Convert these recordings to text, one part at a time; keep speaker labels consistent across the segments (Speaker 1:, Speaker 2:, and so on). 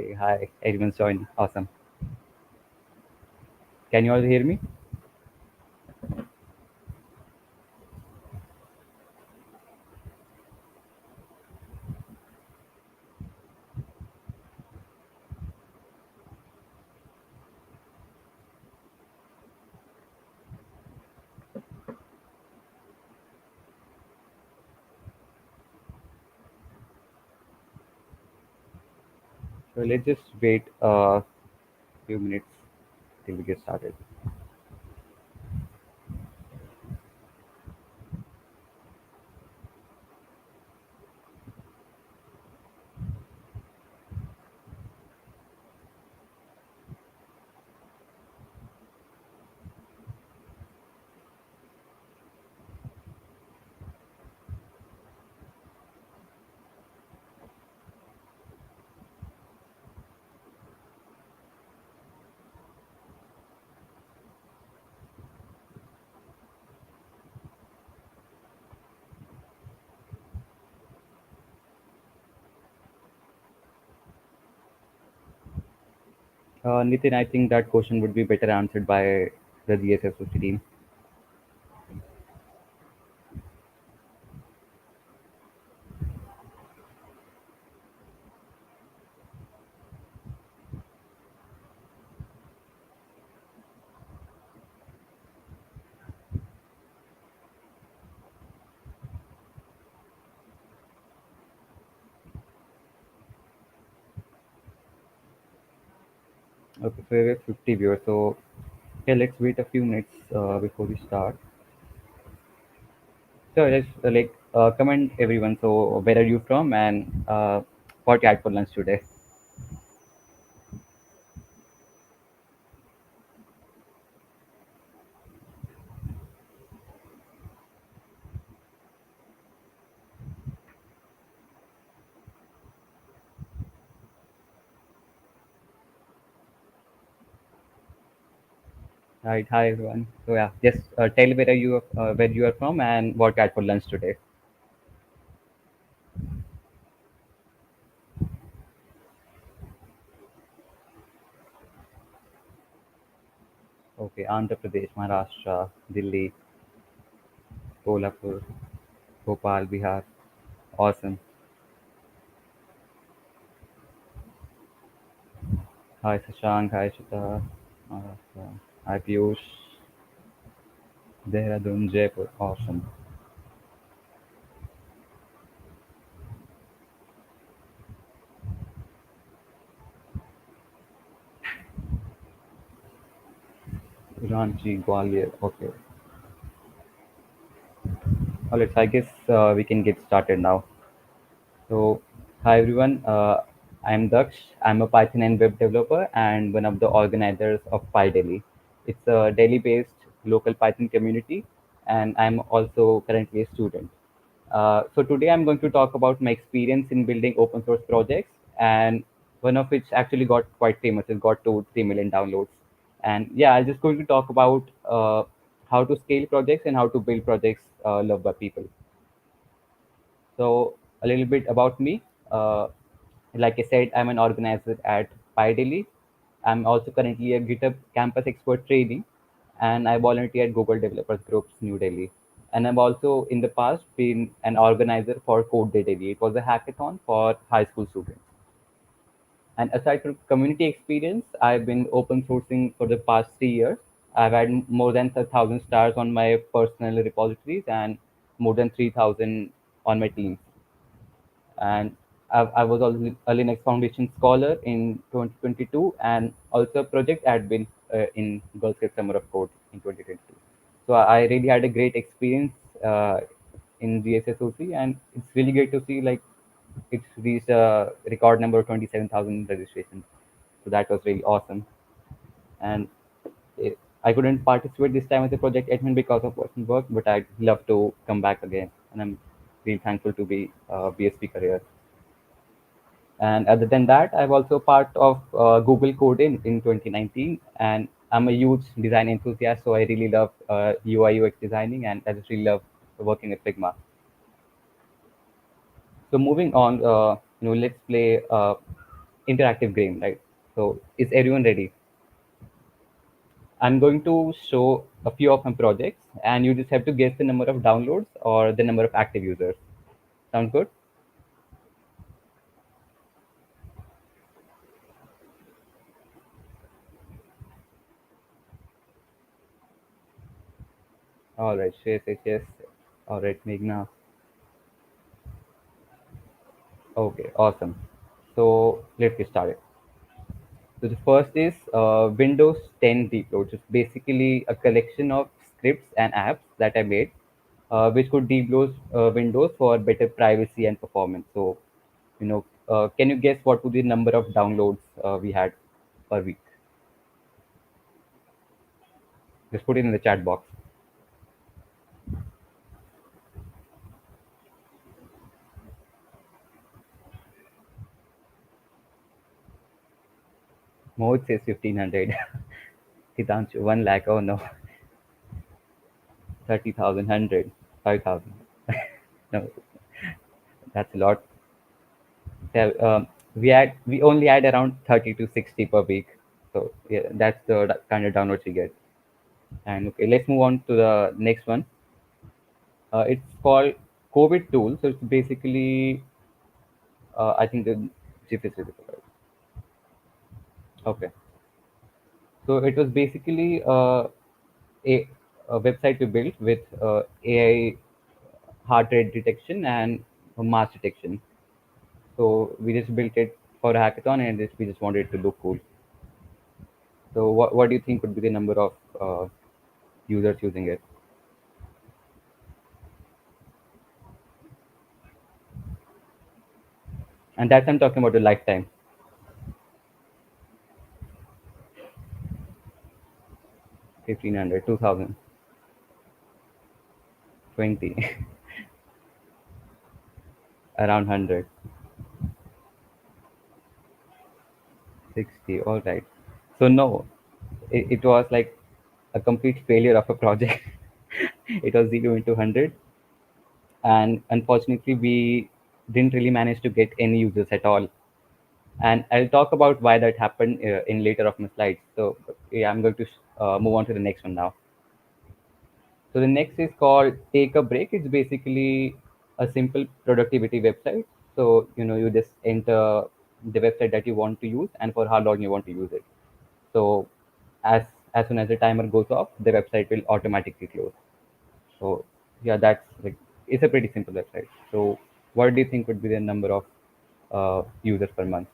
Speaker 1: Okay, hi, everyone's joined. Awesome. Can you all hear me? So let's just wait a few minutes till we get started. Nitin, I think that question would be better answered by the GSSOC team. Okay, so we have 50 viewers. So yeah, let's wait a few minutes before we start. So let's comment everyone. So where are you from and what you had for lunch today? Right, hi everyone. So yeah, just tell where you are from and what you had for lunch today. Okay, Andhra Pradesh, Maharashtra, Delhi, Kolhapur, Bhopal, Bihar. Awesome. Hi, Sashank. Hi, Shita. Hi, Piyush. Dehradun, Jaipur. Awesome. Ranchi, Gwalior. Okay. All right. So I guess we can get started now. So, hi everyone. I'm Daksh. I'm a Python and web developer and one of the organizers of PyDelhi. It's a Delhi-based local Python community, and I'm also currently a student. So today I'm going to talk about my experience in building open source projects, and one of which actually got quite famous. It got to 3 million downloads. And yeah, I'm just going to talk about how to scale projects and how to build projects loved by people. So a little bit about me. Uh, like I said, I'm an organizer at PyDelhi. I'm also currently a GitHub Campus Expert trainee, and I volunteer at Google Developers Groups New Delhi. And I've also in the past been an organizer for CodeDay Delhi. It was a hackathon for high school students. And aside from community experience, I've been open sourcing for the past 3 years. I've had more than 1,000 stars on my personal repositories and more than 3,000 on my teams. And I was also a Linux Foundation scholar in 2022 and also project admin in Girls Get Summer of Code in 2022. So I really had a great experience in GSSOC, and it's really great to see like it's reached a record number of 27,000 registrations. So that was really awesome. And I couldn't participate this time as a project admin because of personal work, but I'd love to come back again. And I'm really thankful to be a speaker here. And other than that, I'm also part of Google Code in 2019, and I'm a huge design enthusiast. So I really love UI UX designing, and I just really love working with Figma. So moving on, let's play. interactive game, right? So is everyone ready? I'm going to show a few of my projects, and you just have to guess the number of downloads or the number of active users. Sound good? All right, yes, yes, yes. All right, Meghna. Okay, awesome. So let's get started. So the first is Windows 10 Depot, which is basically a collection of scripts and apps that I made, which could debloat Windows for better privacy and performance. So, can you guess what would be the number of downloads we had per week? Just put it in the chat box. Mohit says 1500. Hidanshu, 1 lakh. Oh no, 30,000, 5,000. No, that's a lot. Yeah, we only add around 30 to 60 per week. So yeah, that's the kind of downloads we get. And okay, let's move on to the next one. It's called COVID tool. So it's basically, I think the GIF is visible, right? Okay. So it was basically a website we built with AI heart rate detection and mass detection. So we just built it for a hackathon, and we just wanted it to look cool. So what do you think would be the number of users using it? And that's I'm talking about the lifetime. 1500, 2000, 20, around 100, 60. All right. So no, it was like a complete failure of a project. It was 0 into 100, and unfortunately we didn't really manage to get any users at all. And I'll talk about why that happened in later of my slides. So yeah, I'm going to move on to the next one now. So the next is called Take a Break. It's basically a simple productivity website. So you just enter the website that you want to use and for how long you want to use it. So as as soon as the timer goes off, the website will automatically close. So yeah, that's like it's a pretty simple website. So what do you think would be the number of users per month?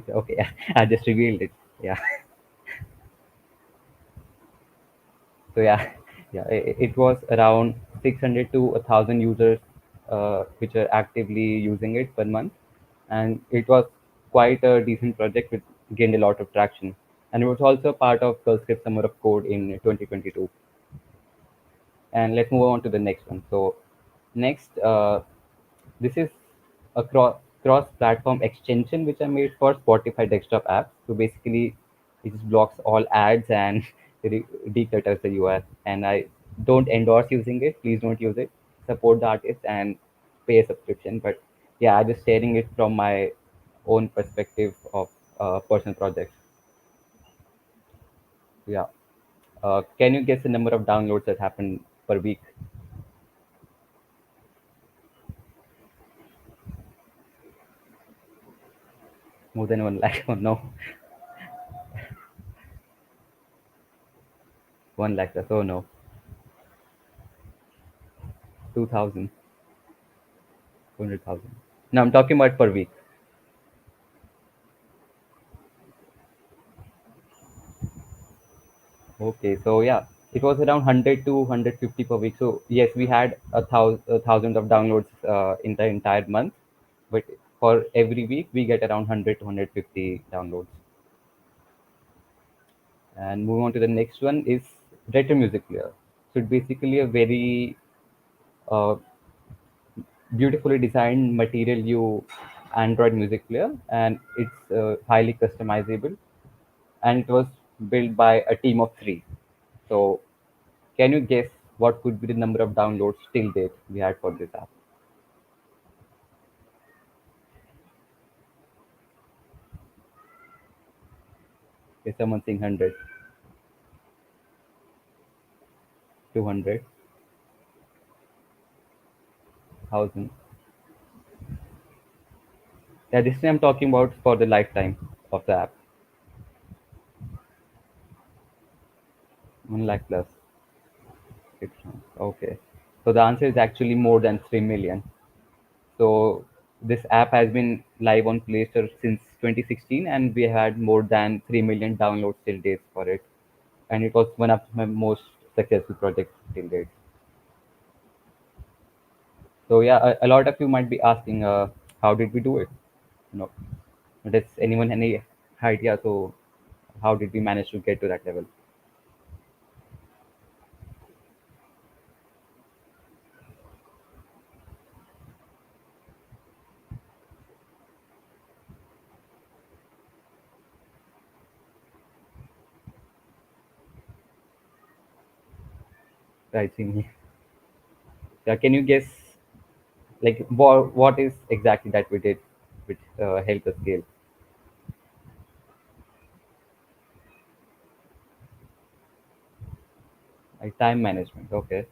Speaker 1: Okay, I just revealed it. Yeah. So yeah, yeah, it was around 600 to 1,000 users which are actively using it per month, and it was quite a decent project which gained a lot of traction, and it was also part of Script Summer of Code in 2022. And let's move on to the next one. So next, this is a cross-platform extension which I made for Spotify desktop app. So basically, it just blocks all ads and declutters the UI. And I don't endorse using it. Please don't use it. Support the artist and pay a subscription. But yeah, I'm just sharing it from my own perspective of personal projects. Yeah. Can you guess the number of downloads that happen per week? More than 1 lakh? Oh no, 1 lakh. Oh no, 2,000, 200,000. No, I'm talking about per week. Okay, so yeah, it was around 100 to 150 per week. So yes, we had a thousand of downloads in the entire month, but for every week we get around 100 to 150 downloads. And moving on to the next one is retro music player. So it's basically a very uh, beautifully designed material you Android music player, and it's highly customizable, and it was built by a team of three. So, can you guess what could be the number of downloads till date we had for this app? Is someone saying 100, 200, 1,000? Yeah, this thing I'm talking about for the lifetime of the app. 1 lakh plus. 6 months. Okay. So the answer is actually more than 3 million. So this app has been live on Play Store since 2016, and we had more than 3 million downloads till date for it. And it was one of my most successful projects till date. So yeah, a lot of you might be asking, how did we do it? You know, does anyone any idea? So how did we manage to get to that level? I think. Yeah, can you guess like what is exactly that we did which helped us scale? Like time management. Okay.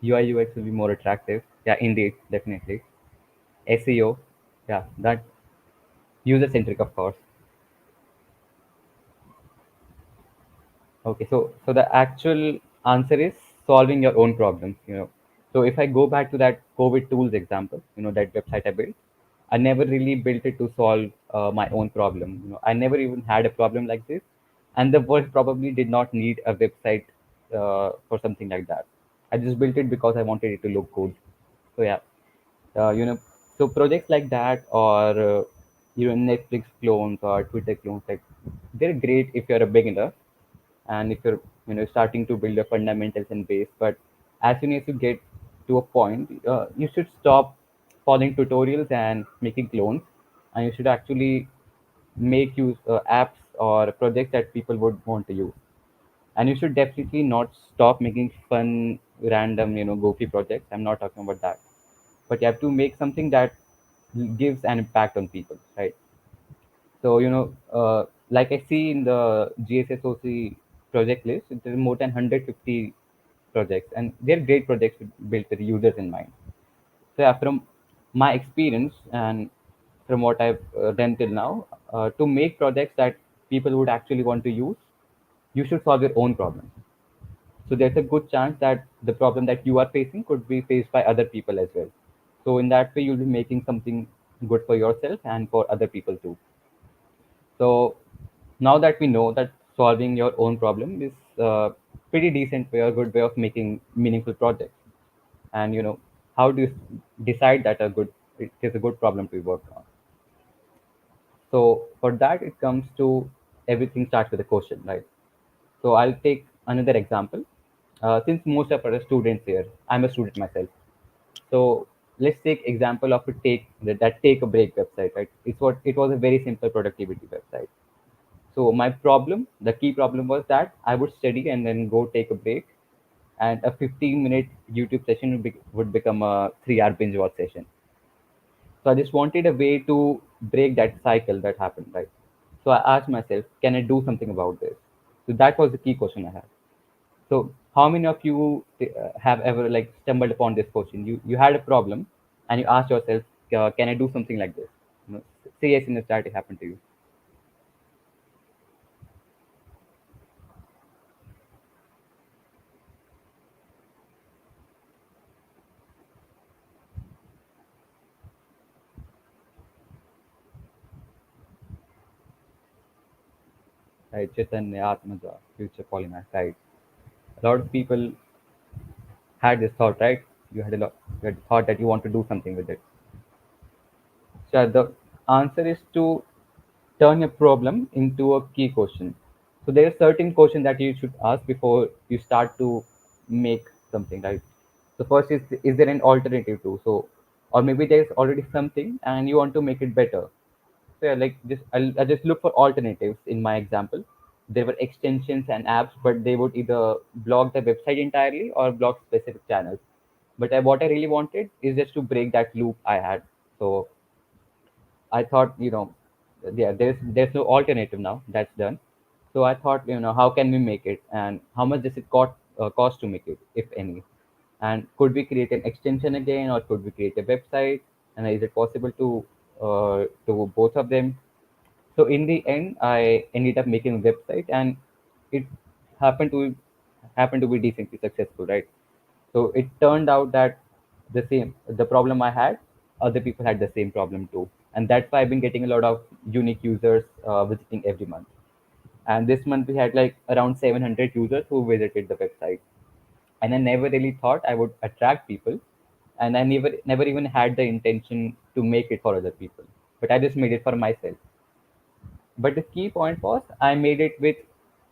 Speaker 1: UI UX will be more attractive. Yeah, indeed, definitely. SEO. Yeah, that user centric, of course. Okay, so the actual answer is solving your own problems. So if I go back to that COVID tools example, that website I built, I never really built it to solve my own problem. I never even had a problem like this, and the world probably did not need a website for something like that. I just built it because I wanted it to look good. So yeah, uh, you know, so projects like that, or Netflix clones or Twitter clones, like they're great if you're a beginner and if you're starting to build your fundamentals and base. But as soon as you get to a point, you should stop following tutorials and making clones, and you should actually make use apps or projects that people would want to use. And you should definitely not stop making fun random goofy projects. I'm not talking about that, but you have to make something that gives an impact on people, right? So, like I see in the GSSOC project list, there are more than 150 projects, and they're great projects built with users in mind. So, yeah, from my experience and from what I've done till now, to make projects that people would actually want to use, you should solve your own problem. So, there's a good chance that the problem that you are facing could be faced by other people as well. So, in that way, you'll be making something good for yourself and for other people too. So now that we know that solving your own problem is a pretty decent way or good way of making meaningful projects, and how do you decide that it is a good problem to work on? So for that, it comes to everything starts with a question, right? So I'll take another example. Since most of us are students here, I'm a student myself. So let's take example of a take a break website, right? It was a very simple productivity website. So my problem, the key problem was that I would study and then go take a break, and a 15-minute YouTube session would become a 3-hour binge watch session. So I just wanted a way to break that cycle that happened, right? So I asked myself, can I do something about this? So that was the key question I had. So how many of you have ever like stumbled upon this question? You had a problem and you asked yourself, can I do something like this? Say yes in if that happened to you. Right? Chaitanya, Atmaja, future polymath, right? A lot of people had this thought, right? You had the thought that you want to do something with it. So the answer is to turn a problem into a key question. So there are certain questions that you should ask before you start to make something, right? So first is there an alternative to? So, or maybe there's already something and you want to make it better. So yeah, like just I'll just look for alternatives. In my example, there were extensions and apps, but they would either block the website entirely or block specific channels. But what I really wanted is just to break that loop I had. So I thought, yeah, there's no alternative now. That's done. So I thought, how can we make it, and how much does it cost to make it, if any? And could we create an extension again, or could we create a website? And is it possible to do both of them? So in the end, I ended up making a website, and it happened to happened to be decently successful, right? So it turned out that the problem I had, other people had the same problem too, and that's why I've been getting a lot of unique users visiting every month. And this month we had like around 700 users who visited the website, and I never really thought I would attract people, and I never even had the intention to make it for other people, but I just made it for myself. But the key point was I made it with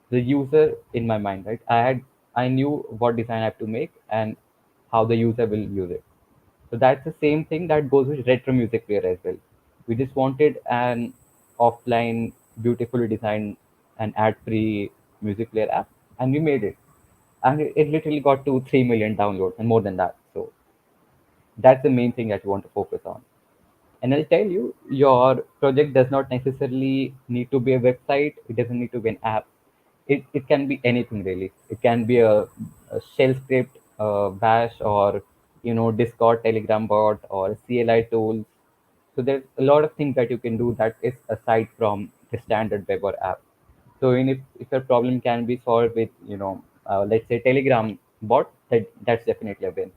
Speaker 1: the user in my mind, right? I knew what design I have to make and how the user will use it. So that's the same thing that goes with retro music player as well. We just wanted an offline, beautifully designed and ad-free music player app, and we made it. And it literally got to 3 million downloads and more than that. So that's the main thing that you want to focus on. And I'll tell you, your project does not necessarily need to be a website. It doesn't need to be an app. It can be anything really. It can be a shell script, bash, or Discord, Telegram bot, or CLI tools. So there's a lot of things that you can do that is aside from the standard web or app. So if your problem can be solved with let's say Telegram bot, that's definitely a win.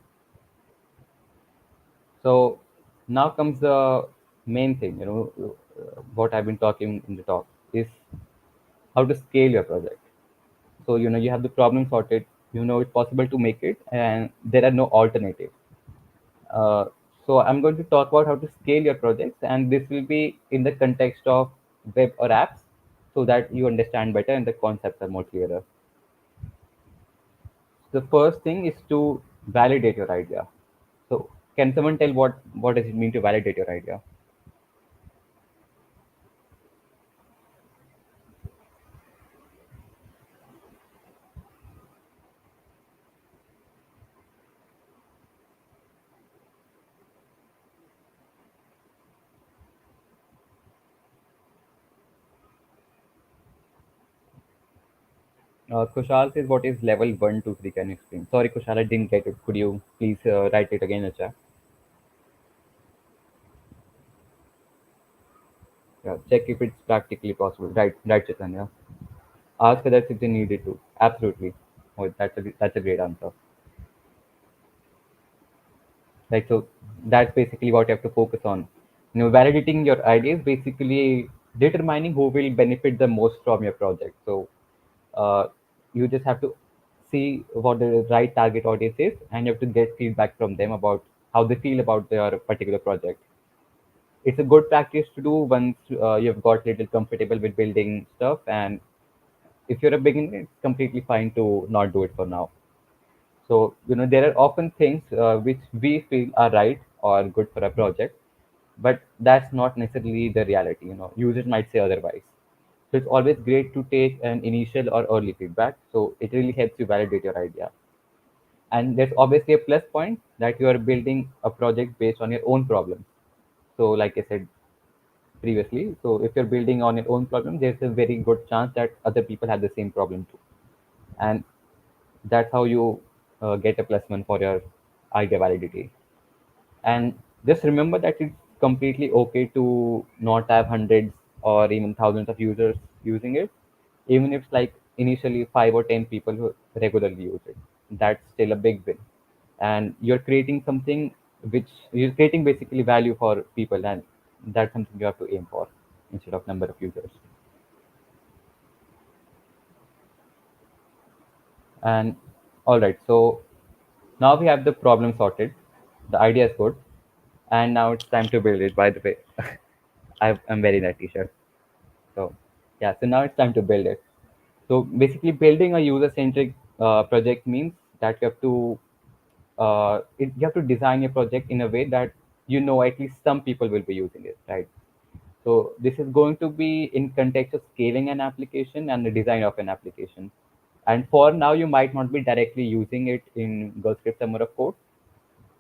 Speaker 1: So now comes the main thing, what I've been talking in the talk is how to scale your project. So, you have the problem sorted, it's possible to make it, and there are no alternatives. Uh, so I'm going to talk about how to scale your projects, and this will be in the context of web or apps so that you understand better and the concepts are more clearer. The first thing is to validate your idea. So can someone tell what does it mean to validate your idea? Kushal says, what is level 1, 2, 3? Can you explain? Sorry, Kushal, I didn't get it. Could you please write it again in the chat? Yeah, check if it's practically possible. Right, Chaitanya. Ask others if they need it to. Absolutely. Oh, that's a great answer. Like, so that's basically what you have to focus on. Validating your ideas, basically determining who will benefit the most from your project. So uh, you just have to see what the right target audience is, and you have to get feedback from them about how they feel about their particular project. It's a good practice to do once you've got little comfortable with building stuff, and if you're a beginner, it's completely fine to not do it for now. So, there are often things which we feel are right or good for a project, but that's not necessarily the reality. Users might say otherwise. So it's always great to take an initial or early feedback. So it really helps you validate your idea. And there's obviously a plus point that you are building a project based on your own problem. So, like I said previously, so if you're building on your own problem, there's a very good chance that other people have the same problem too. And that's how you get a plus one for your idea validity. And just remember that it's completely okay to not have hundreds or even thousands of users using it, even if it's like initially 5 or 10 people who regularly use it. That's still a big win. And you're creating basically value for people, and that's something you have to aim for instead of number of users. And all right, so now we have the problem sorted, the idea is good, and now it's time to build it. By the way, I'm wearing that t-shirt. So yeah, so now it's time to build it. So basically, building a user-centric project means that you have to you have to design your project in a way that at least some people will be using it, right? So this is going to be in context of scaling an application and the design of an application. And for now, you might not be directly using it in Go script summer of code,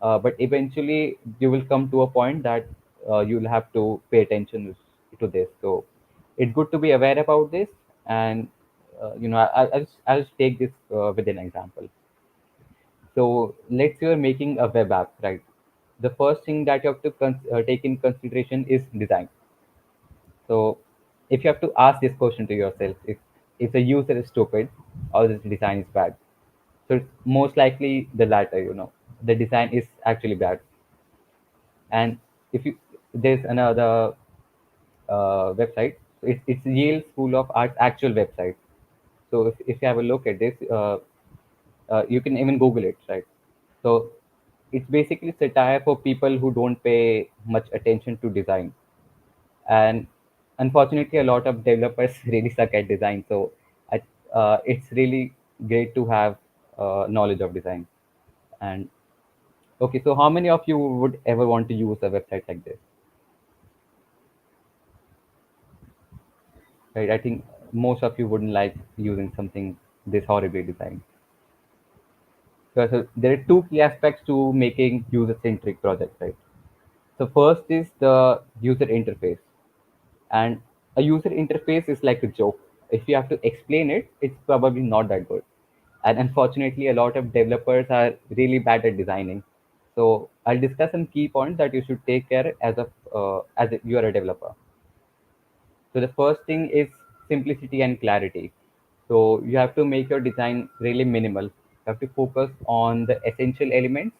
Speaker 1: but eventually you will come to a point that you'll have to pay attention to this. So it's good to be aware about this. And I'll just take this with an example. So let's say you're making a web app, right? The first thing that you have to take in consideration is design. So if you have to ask this question to yourself, if the user is stupid or the design is bad, so it's most likely the latter. The design is actually bad. And if you there's another website, so it's Yale School of Arts actual website. So if you have a look at this, you can even Google it, right? So it's basically satire for people who don't pay much attention to design. And unfortunately, a lot of developers really suck at design. So it's really great to have knowledge of design. And okay, so how many of you would ever want to use a website like this? Right? I think most of you wouldn't like using something this horribly designed. So there are two key aspects to making user-centric projects, right? So first is the user interface. And a user interface is like a joke. If you have to explain it, it's probably not that good. And unfortunately, a lot of developers are really bad at designing. So I'll discuss some key points that you should take care as you are a developer. So the first thing is simplicity and clarity. So you have to make your design really minimal. You have to focus on the essential elements,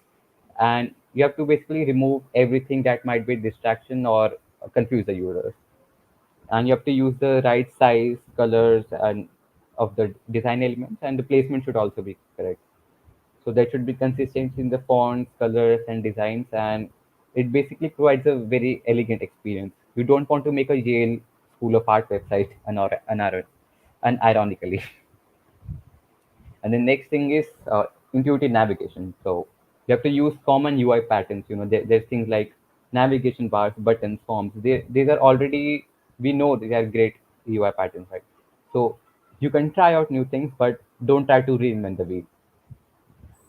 Speaker 1: and you have to basically remove everything that might be distraction or confuse the users. And you have to use the right size, colors, and of the design elements, and the placement should also be correct. So there should be consistency in the fonts, colors, and designs, and it basically provides a very elegant experience. You don't want to make a Yale School of Art website, unironically. And the next thing is intuitive navigation. So you have to use common UI patterns. There's things like navigation bars, buttons, forms. These are already, we know they are great UI patterns, right? So you can try out new things, but don't try to reinvent the wheel.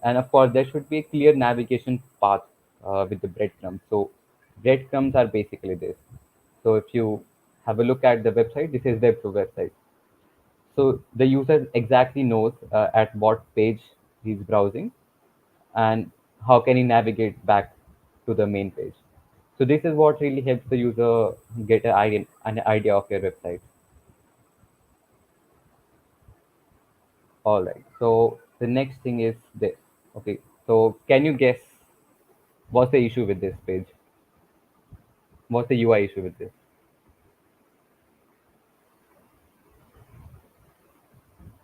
Speaker 1: And of course, there should be a clear navigation path with the breadcrumbs. So breadcrumbs are basically this. So if you have a look at the website, this is web to website. So the user exactly knows at what page he's browsing and how can he navigate back to the main page. So this is what really helps the user get an idea of your website. All right. So the next thing is this. Okay. So can you guess what's the issue with this page? What's the UI issue with this?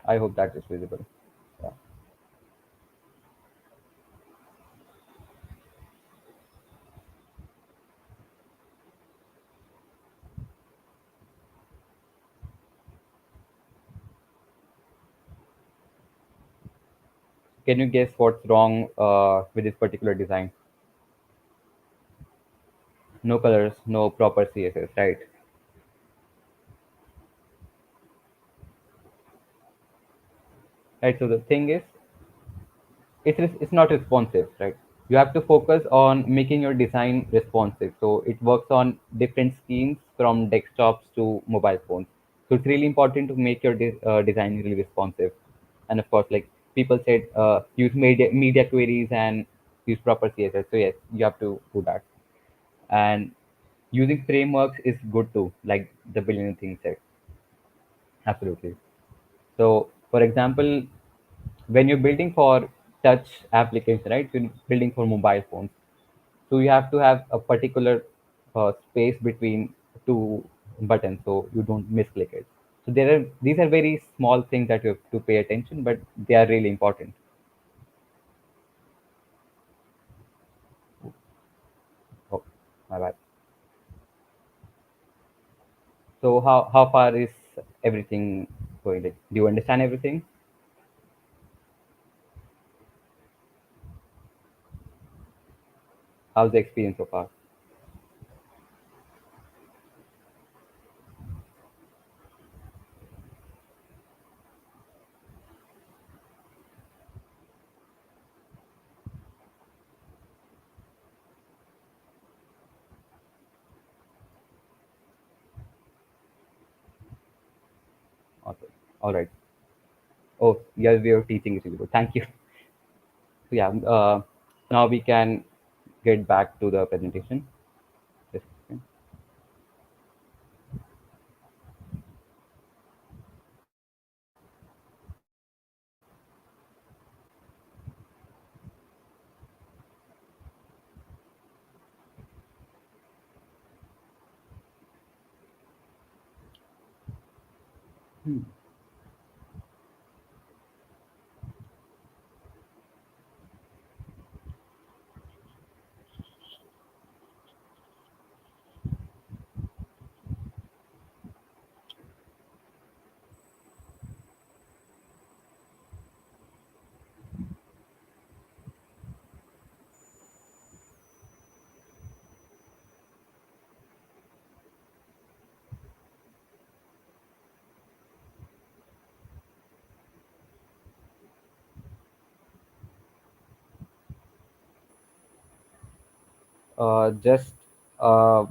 Speaker 1: I hope that is visible. Yeah. Can you guess what's wrong with this particular design? No colors, no proper CSS, right? Right. So the thing is, it's not responsive, right? You have to focus on making your design responsive. So it works on different screens from desktops to mobile phones. So it's really important to make your design really responsive. And of course, like people said, use media queries and use proper CSS. So yes, you have to do that. And using frameworks is good too, like the billion things said. Absolutely. So, for example, when you're building for touch application, right? You're building for mobile phones. So you have to have a particular space between two buttons so you don't misclick it. So these are very small things that you have to pay attention, but they are really important. Oh, my bad. So how far is everything going? Like, do you understand everything? How's the experience so far? Awesome. All right. Oh, your way of teaching is really good. Thank you. So yeah, now we can get back to the presentation. Just a second. Uh, just uh,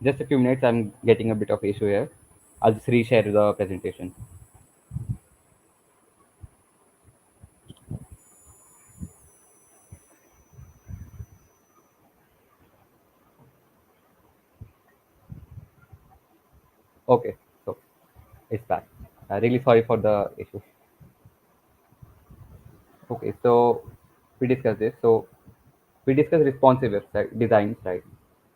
Speaker 1: just a few minutes. I'm getting a bit of issue here. I'll just reshare the presentation. Okay, so it's back. Really sorry for the issue. Okay, so we discussed this. So we discussed responsive website designs, right?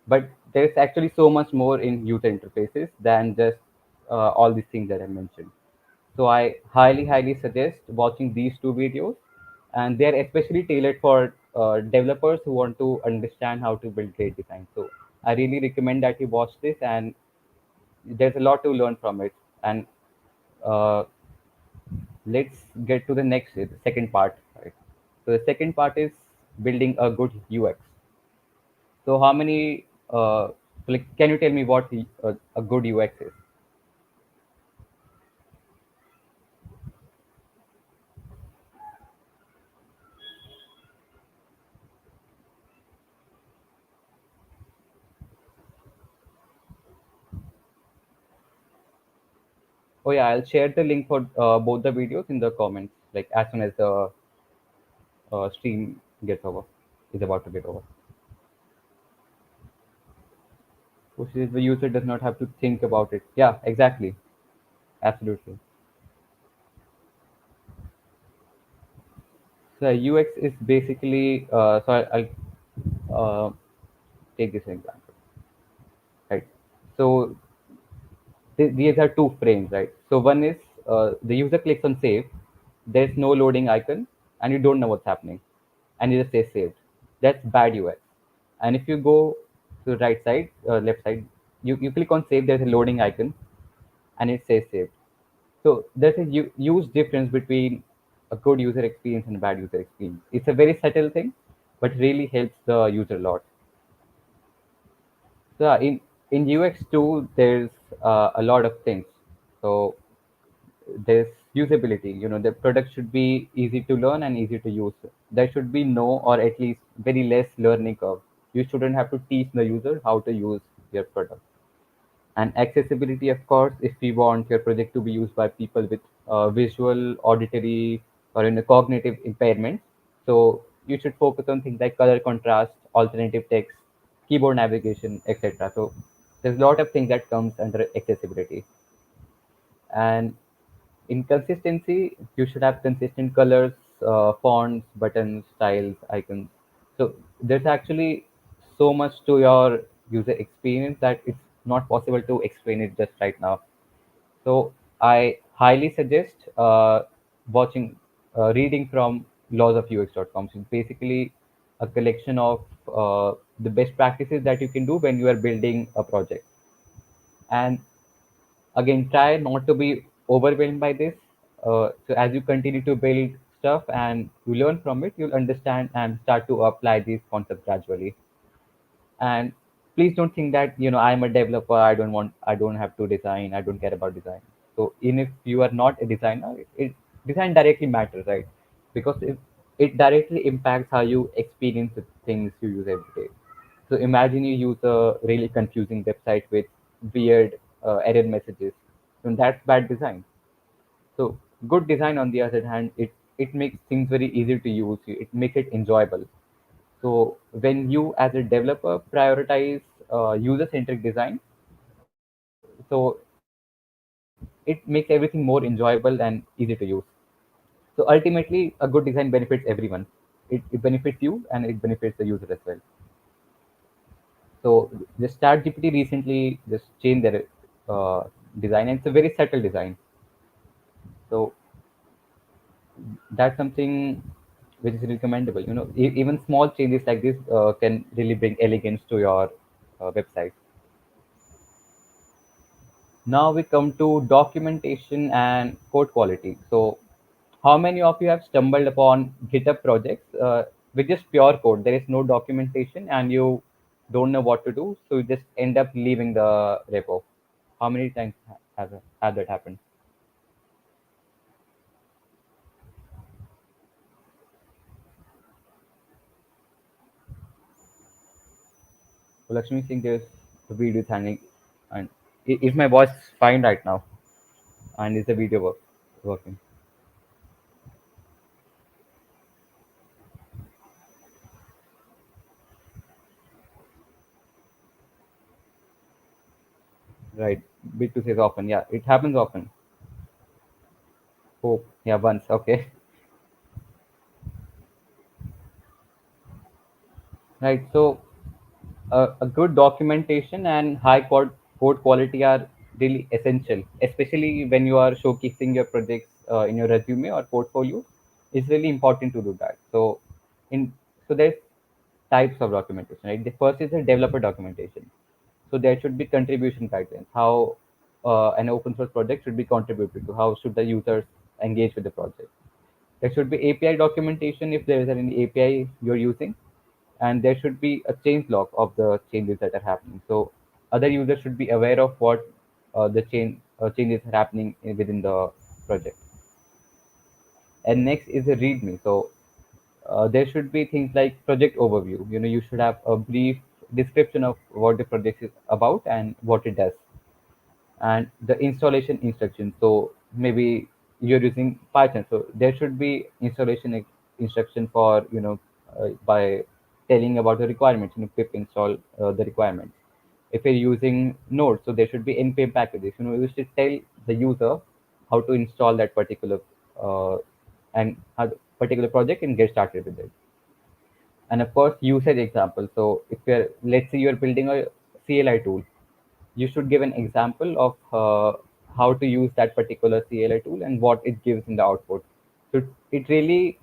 Speaker 1: But there's actually so much more in user interfaces than just all these things that I mentioned. So I highly suggest watching these two videos, and they're especially tailored for developers who want to understand how to build great design. So I really recommend that you watch this, and there's a lot to learn from it. And uh, let's get to the next, the second part. Right? So the second part is building a good UX. So how many, like, can you tell me what a good UX is? Oh yeah, I'll share the link for both the videos in the comments, like as soon as the stream gets over, is about to get over. Which is the user does not have to think about it. Yeah, exactly. Absolutely. So UX is basically, I'll take this example, right? So these are two frames, right? So one is the user clicks on save, there's no loading icon, and you don't know what's happening, and it just says saved. That's bad UX. And if you go to the right side, left side, you click on save, there's a loading icon, and it says saved. So there's a huge difference between a good user experience and a bad user experience. It's a very subtle thing, but really helps the user a lot. So in UX too, there's a lot of things. So there's usability. You know, the product should be easy to learn and easy to use. There should be no, or at least very less learning curve. You shouldn't have to teach the user how to use your product. And accessibility, of course, if we want your project to be used by people with visual, auditory, or cognitive impairment. So you should focus on things like color contrast, alternative text, keyboard navigation, etc. So there's a lot of things that comes under accessibility. And in consistency, you should have consistent colors, fonts, buttons, styles, icons. So there's actually so much to your user experience that it's not possible to explain it just right now. So I highly suggest reading from lawsofux.com. So it's basically a collection of the best practices that you can do when you are building a project. And again, try not to be overwhelmed by this. So as you continue to build, stuff and you learn from it, you'll understand and start to apply these concepts gradually. And please don't think that, I'm a developer, I don't have to design, I don't care about design. So even if you are not a designer, design directly matters, right? Because it directly impacts how you experience the things you use every day. So imagine you use a really confusing website with weird error messages, and that's bad design. So good design, on the other hand, it makes things very easy to use. It makes it enjoyable. So when you, as a developer, prioritize user-centric design, so it makes everything more enjoyable and easy to use. So ultimately, a good design benefits everyone. It benefits you and it benefits the user as well. So the ChatGPT recently just changed their design, and it's a very subtle design. So that's something which is recommendable. Even small changes like this can really bring elegance to your website. Now we come to documentation and code quality. So, how many of you have stumbled upon GitHub projects with just pure code? There is no documentation and you don't know what to do, so you just end up leaving the repo. How many times have that happened? So Lakshmi Singh, there's the video is hanging, and is my voice fine right now? And is the video working? Right. Bit to say often. Yeah, it happens often. Oh, yeah, once. Okay. Right. So a good documentation and high code quality are really essential, especially when you are showcasing your projects in your resume or portfolio. It's really important to do that. In so there's types of documentation, right? The first is the developer documentation. So there should be contribution guidelines. How an open source project should be contributed to. How should the users engage with the project? There should be API documentation if there is any API you're using, and there should be a change log of the changes that are happening. So other users should be aware of what the changes are happening within the project. And next is a README. So there should be things like project overview. You should have a brief description of what the project is about and what it does, and the installation instructions. So maybe you're using Python, so there should be instruction for by telling about the requirements. Pip install the requirements. If you're using Node, so there should be npm packages. You should tell the user how to install that uh, and how the particular project and get started with it. And of course, usage example. So if you're, let's say you're building a CLI tool, you should give an example of how to use that particular CLI tool and what it gives in the output. So it really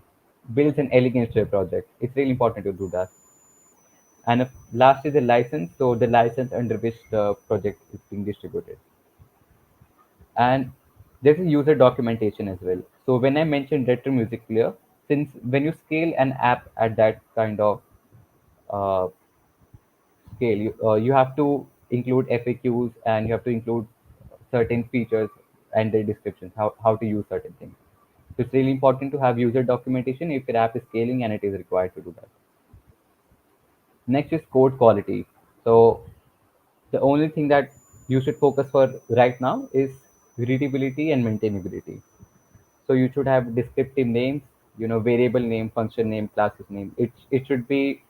Speaker 1: builds an elegance to a project. It's really important to do that. And if last is the license, so the license under which the project is being distributed. And there's a user documentation as well. So when I mentioned retro music player, since when you scale an app at that kind of uh, scale, you have to include FAQs and you have to include certain features and the descriptions, how to use certain things. So it's really important to have user documentation if your app is scaling and it is required to do that. Next is code quality. So the only thing that you should focus for right now is readability and maintainability. So you should have descriptive names, variable name, function name, classes name. It should be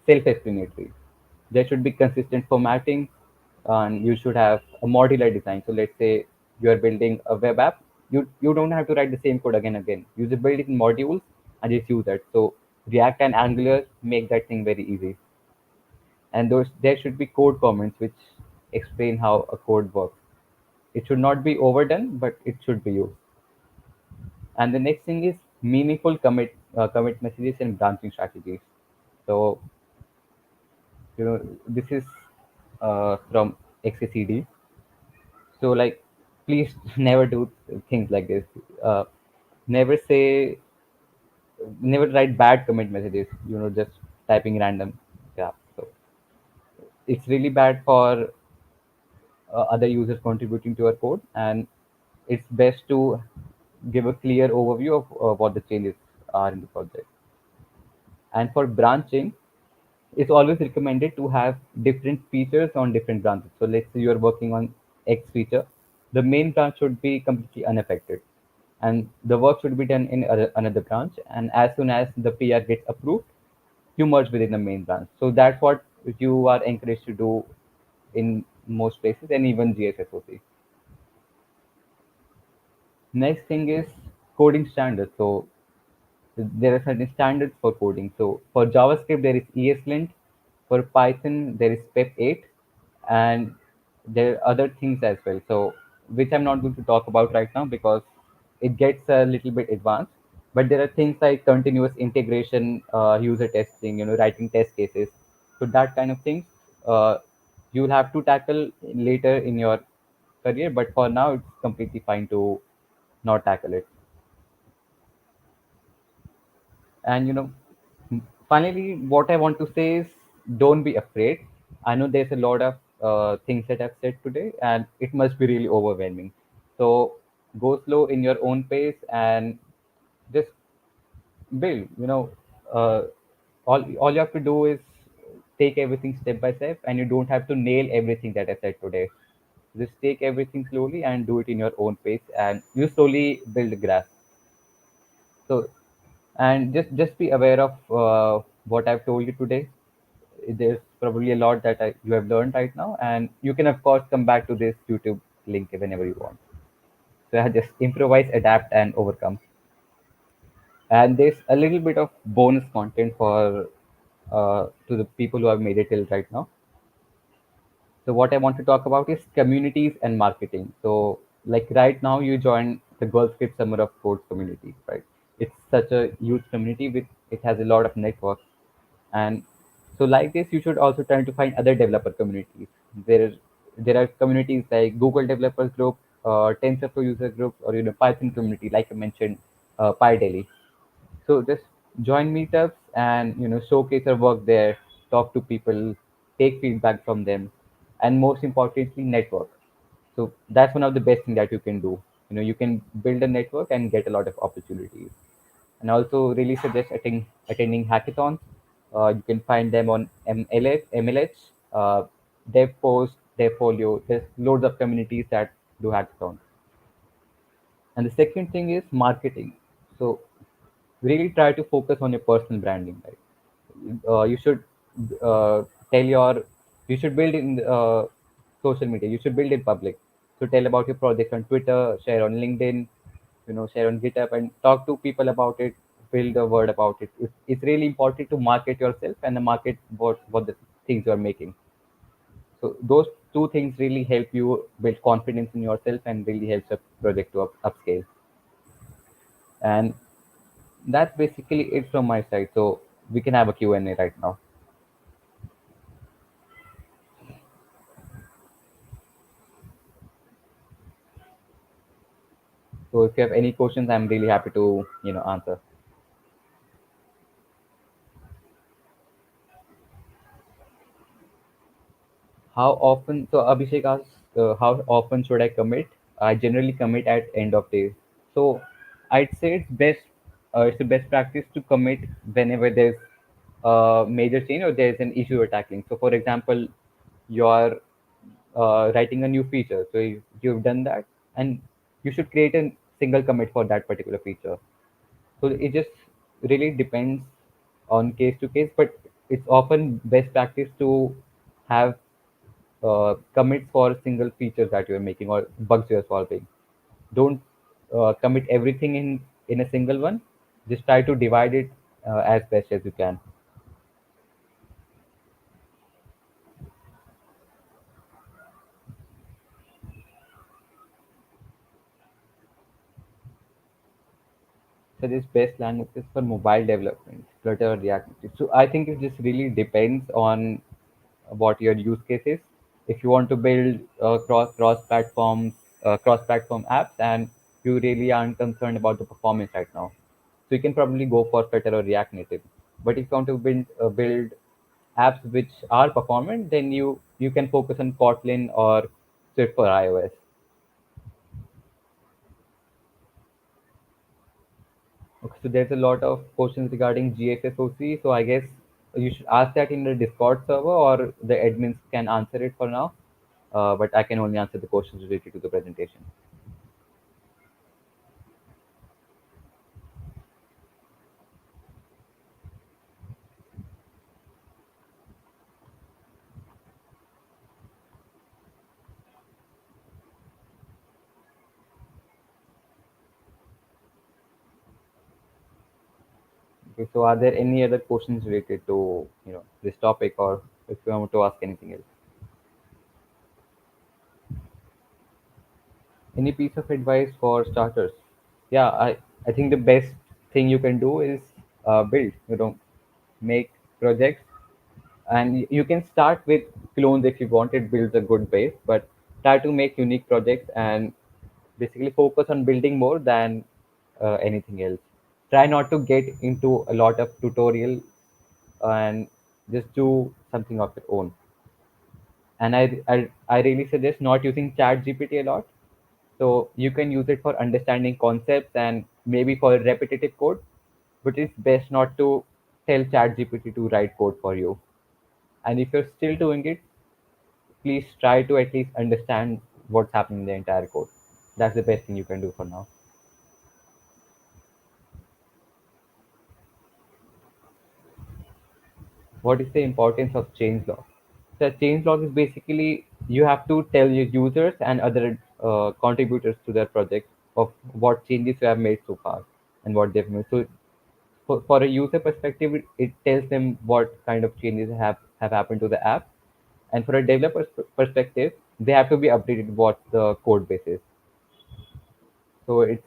Speaker 1: self-explanatory. There should be consistent formatting, and you should have a modular design. So let's say you are building a web app, you don't have to write the same code again and again. You just build it in modules and just use that. So React and Angular make that thing very easy. And those there should be code comments which explain how a code works. It should not be overdone, but it should be used. And the next thing is meaningful commit messages and branching strategies. So this is from XACD. So like, please never do things like this. Never say never write bad commit messages, just typing random. Yeah. So it's really bad for other users contributing to your code, and it's best to give a clear overview of what the changes are in the project. And for branching, it's always recommended to have different features on different branches. So let's say you're working on X feature, the main branch should be completely unaffected, and the work should be done in another branch. And as soon as the PR gets approved, you merge within the main branch. So that's what you are encouraged to do in most places, and even GSSOC. Next thing is coding standards. So there are certain standards for coding. So for JavaScript, there is ESLint. For Python, there is PEP 8, and there are other things as well. So which I'm not going to talk about right now because it gets a little bit advanced. But there are things like continuous integration, user testing, writing test cases. So that kind of things you'll have to tackle later in your career. But for now, it's completely fine to not tackle it. And finally, what I want to say is don't be afraid. I know there's a lot of things that I've said today, and it must be really overwhelming. So go slow in your own pace and just build. All you have to do is take everything step by step, and you don't have to nail everything that I said today. Just take everything slowly and do it in your own pace, and you slowly build a grasp. So, and just be aware of what I've told you today. There's probably a lot that you have learned right now, and you can of course come back to this YouTube link whenever you want. So I just improvise, adapt, and overcome. And there's a little bit of bonus content for to the people who have made it till right now. So what I want to talk about is communities and marketing. So like right now you join the Girl Script Summer of Code community, right? It's such a huge community with it has a lot of networks. And so like this, you should also try to find other developer communities. There are communities like Google Developers Group, TensorFlow user groups, or Python community, like I mentioned, PyDelhi. So just join meetups and showcase your work there, talk to people, take feedback from them, and most importantly, network. So that's one of the best thing that you can do. You can build a network and get a lot of opportunities. And also really suggest attending hackathons. You can find them on MLH, DevPost, DevFolio. There's loads of communities that do hackathons. And the second thing is marketing. So really try to focus on your personal branding, right? You should uh, tell your you should build in social media. You should build in public. So tell about your project on Twitter, share on LinkedIn, share on GitHub, and talk to people about it. Build a word about it. It's really important to market yourself and market what the things you're making. So those two things really help you build confidence in yourself and really helps a project to upscale. And that's basically it from my side. So we can have a Q&A right now. So if you have any questions, I'm really happy to answer. How often? So Abhishek asks, how often should I commit? I generally commit at end of day. So I'd say it's the best practice to commit whenever there's a major change or there's an issue you're tackling. So for example, you're writing a new feature. So you've done that, and you should create a single commit for that particular feature. So it just really depends on case to case, but it's often best practice to have commits for single features that you're making or bugs you're solving. Don't commit everything in a single one. Just try to divide it as best as you can. So this best languages for mobile development, Flutter or React Native. So I think it just really depends on what your use case is. If you want to build cross platform apps, and you really aren't concerned about the performance right now, So you can probably go for Flutter or React Native. But if you want to build apps which are performant, then you can focus on Kotlin or Swift for iOS. Okay, so there's a lot of questions regarding GFSOC. So I guess you should ask that in the Discord server, or the admins can answer it for now. But I can only answer the questions related to the presentation. Okay, so are there any other questions related to this topic, or if you want to ask anything else? Any piece of advice for starters? Yeah, I think the best thing you can do is build. Make projects, and you can start with clones if you want. It builds a good base, but try to make unique projects and basically focus on building more than anything else. Try not to get into a lot of tutorial, and just do something of your own. And I really suggest not using chat gpt a lot. So you can use it for understanding concepts and maybe for repetitive code, but it's best not to tell chat gpt to write code for you. And if you're still doing it, please try to at least understand what's happening in the entire code. That's the best thing you can do for now. What is the importance of change log? So change log is basically you have to tell your users and other contributors to their project of what changes you have made so far and what they've made. So for a user perspective, it tells them what kind of changes have happened to the app. And for a developer's perspective, they have to be updated what the code base is. So it's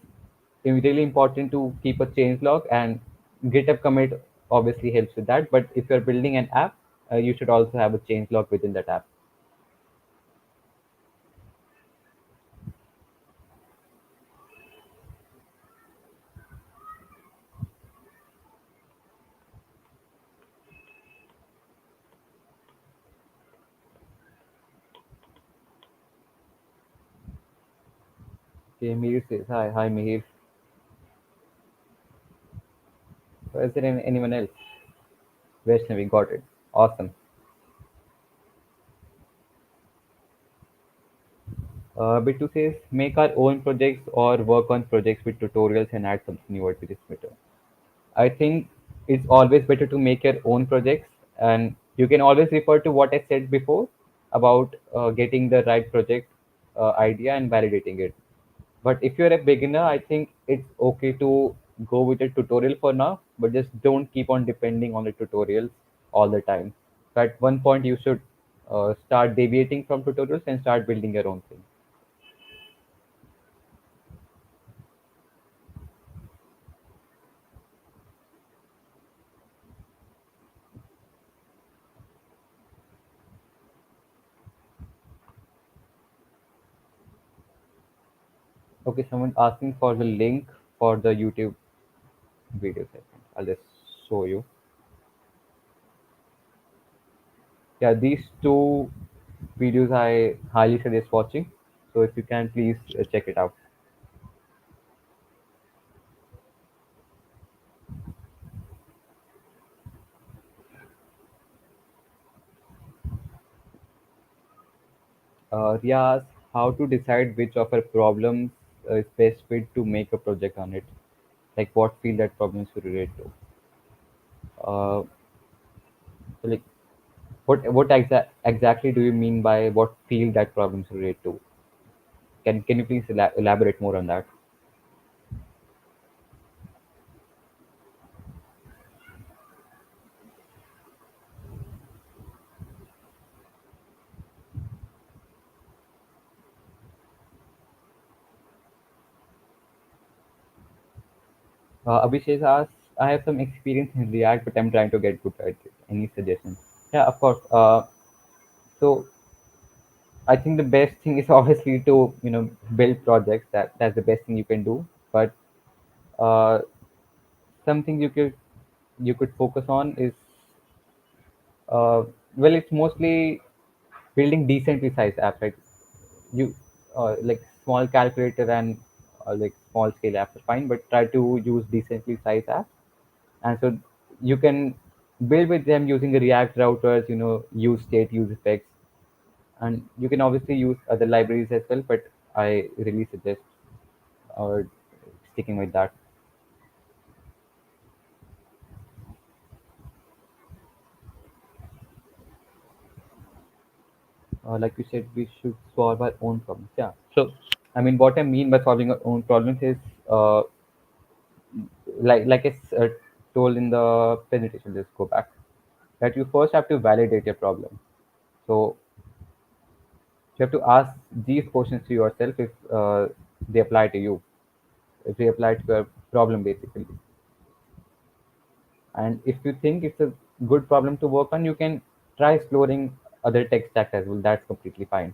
Speaker 1: really important to keep a change log, and GitHub commit obviously helps with that. But if you're building an app, you should also have a change log within that app. Okay, Mihir says hi. Hi, Mihir. Is there anyone else? Vaishnavi, got it. Awesome. Bittu says make our own projects or work on projects with tutorials and add something new to this better. I think it's always better to make your own projects, and you can always refer to what I said before about getting the right project idea and validating it. But if you're a beginner, I think it's okay to go with a tutorial for now, but just don't keep on depending on the tutorials all the time. So at one point, you should start deviating from tutorials and start building your own thing. Okay, someone's asking for the link for the YouTube video session. I'll just show you. Yeah, these two videos I highly suggest watching. So if you can, please check it out. Ria asks how to decide which of our problems is best fit to make a project on it. Like what field that problem should relate to. Uh, so like exactly do you mean by what field that problem should relate to? Can you please elaborate more on that? Abhishek asks, I have some experience in React, but I'm trying to get good at it. Any suggestions? Yeah, of course. So I think the best thing is obviously to build projects. That's the best thing you can do. But uh, something you could focus on is well, it's mostly building decently sized apps, right? You like small calculator and like small scale apps are fine, but try to use decently sized apps. And so you can build with them using the React routers, use state, use effects, and you can obviously use other libraries as well. But I really suggest uh, sticking with that. Like you said, we should solve our own problems. Yeah. So, I mean, what I mean by solving our own problems is, like I told in the presentation. Let's go back. That you first have to validate your problem. So you have to ask these questions to yourself if they apply to you, if they apply to your problem, basically. And if you think it's a good problem to work on, you can try exploring other tech stacks as well. That's completely fine.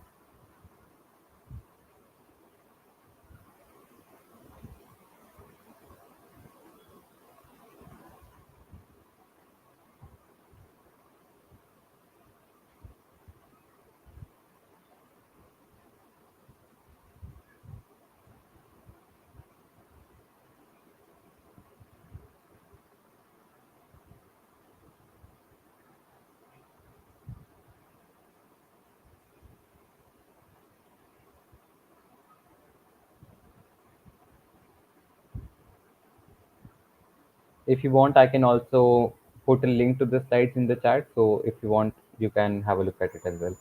Speaker 1: If you want, I can also put a link to the slides in the chat. So if you want, you can have a look at it as well.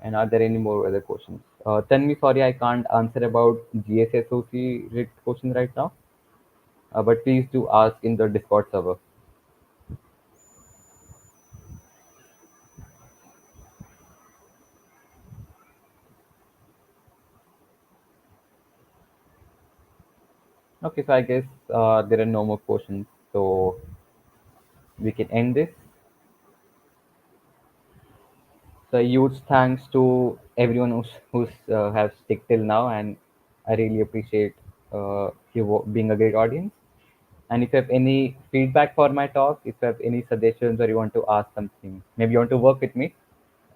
Speaker 1: And are there any more other questions? Tell me, sorry, I can't answer about GSSOC related questions right now. But please do ask in the Discord server. Okay, so I guess there are no more questions. So we can end this. So huge thanks to everyone who's have stick till now, and I really appreciate being a great audience. And if you have any feedback for my talk, if you have any suggestions or you want to ask something, maybe you want to work with me,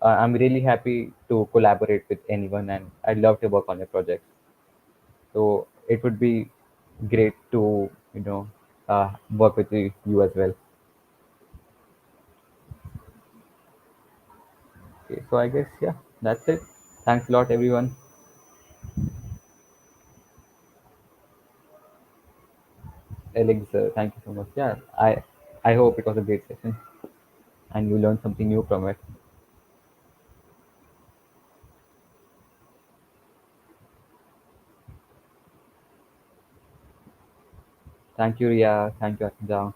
Speaker 1: I'm really happy to collaborate with anyone, and I'd love to work on your project. So it would be great to work with you as well. Okay, so I guess yeah, that's it. Thanks a lot, everyone. Alex, thank you so much. Yeah, I hope it was a great session and you learned something new from it. Thank you, Ria. Thank you, Akshay.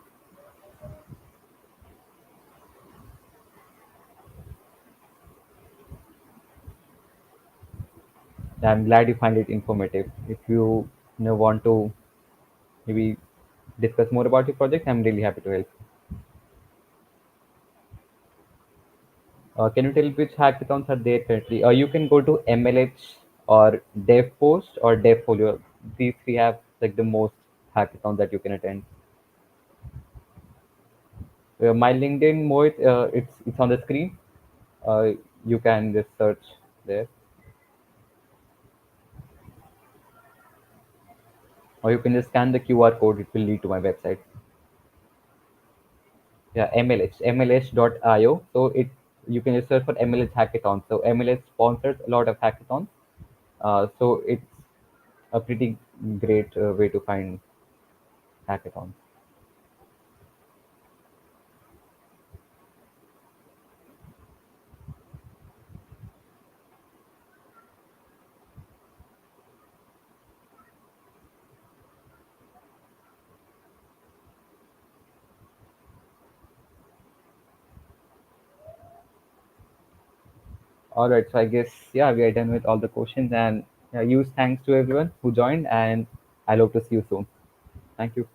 Speaker 1: I'm glad you find it informative. If you want to maybe discuss more about your project, I'm really happy to help. Can you tell which hackathons are there currently? You can go to MLH or DevPost or DevFolio. These three have like the most hackathons that you can attend. My LinkedIn, Mohit, it's on the screen. Uh, you can just search there, or you can just scan the QR code. It will lead to my website. Yeah, mlh.io. So you can just search for MLH hackathon. So MLH sponsors a lot of hackathons. So it's a pretty great way to find hackathons. All right, so I guess yeah, we are done with all the questions, and huge thanks to everyone who joined, and I hope to see you soon. Thank you.